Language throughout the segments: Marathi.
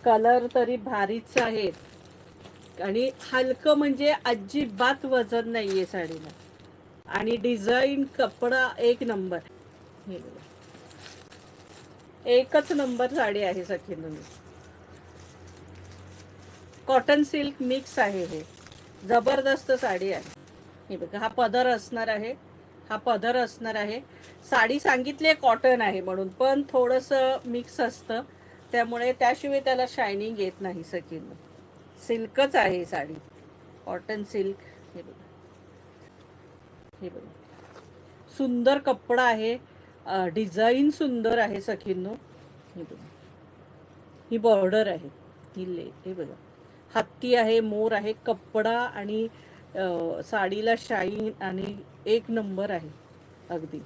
कलर तरी भारीच आहेत आणि हलकं म्हणजे अजिबात वजन नाहीये साडीला आणि डिझाईन कपडा एक नंबर. हे बघा, एकच नंबर साडी आहे सखींनो. कॉटन सिल्क मिक्स आहे, हे जबरदस्त साडी आहे. हे बघा, हा पदर असणार आहे, हा पदर असणार आहे. साडी सांगितली कॉटन आहे म्हणून, पण थोडंसं मिक्स असतं, त्यामुळे त्याशिवाय त्याला शायनिंग येत नाही सखींनो. सिल्कच आहे साडी, कॉटन सिल्क. हे बघा, हे बघा, सुंदर कपडा आहे, डिझाईन सुंदर आहे सखींनो. हे बघा, ही बॉर्डर आहे, हे बघा, हत्ती आहे, मोर आहे, कपडा आणि साडीला शाईन आणि एक नंबर आहे अगदी.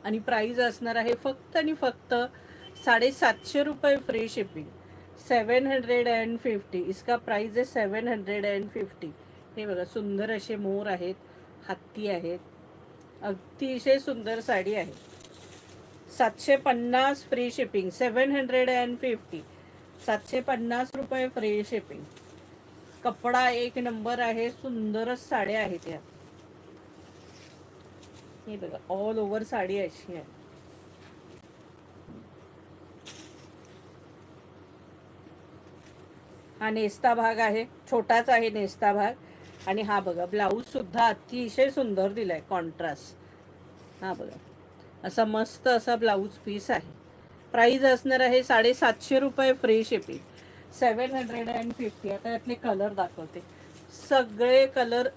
आणि प्राइस असणार आहे फक्त आणि फक्त 750 रुपये फ्री शिपिंग. 750, इसका प्राइस आहे 750. हे बघा, सुंदर असे मोर आहेत, हत्ती आहेत, अतिशय सुंदर साडी आहे. 750 फ्री शिपिंग, 750, 750 रुपये फ्री शिपिंग. कपडा एक नंबर आहे, सुंदरच साड्या आहेत या. हे बघा, ऑल ओव्हर साडी अशी आहे. हा नेस्ता भाग आहे, छोटाच आहे नेस्ता भाग. आणि हा बघा, ब्लाऊज सुद्धा अतिशय सुंदर दिलाय, कॉन्ट्रास्ट. हा बघा, असा मस्त असा ब्लाऊज पीस आहे. प्राइस असणार आहे 750 रुपये फ्री शिपिंग, 750. आता यातले कलर दाखवते, सगळे कलर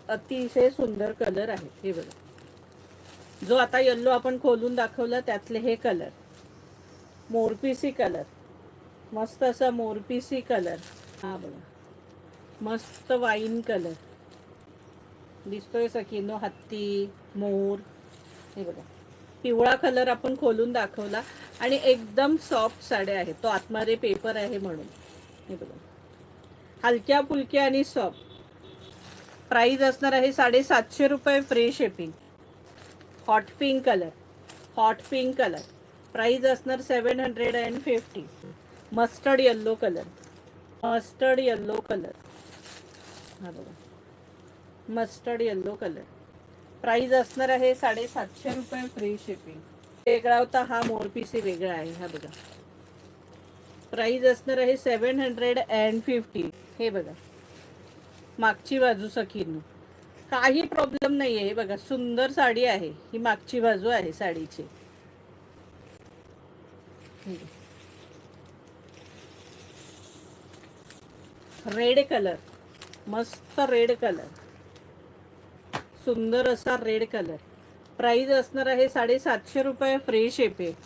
अतिशय सुंदर कलर आहेत. हे बघा, जो आता येल्लो आपण खोलून दाखवला त्यातले हे कलर, मोरपीसी कलर, मस्त असा मोरपीसी कलर. हा बघा, मस्त वाईन कलर दिसतोय सखीनो, हत्ती, मोर. हे बघा, पिवळा कलर आपण खोलून दाखवला आणि एकदम सॉफ्ट साड्या आहेत, तो आतमध्ये पेपर आहे म्हणून. हे बघा, हलक्या फुलक्या आणि सॉफ्ट. प्राइस असणार आहे 750 रुपये free shipping. Hot pink colour, hot pink colour, price असणार 750. Mustard yellow colour, mustard yellow colour. हा बघा, मस्टर्ड येल्लो कलर, प्राइस असणार आहे 750 रुपये फ्री शिपिंग. वेगळा होता, हा मोरपीसी वेगळा आहे. हा बघा, प्राइस असणार आहे 750. हे बघा, मागची बाजू सखींनो, काही प्रॉब्लेम नाहीये. हे बघा, सुंदर साडी आहे, ही मागची बाजू आहे साडीची. रेड कलर, मस्त रेड कलर, सुंदर असा रेड कलर. प्राइस असणार आहे 750 रुपये फ्री शिपिंग.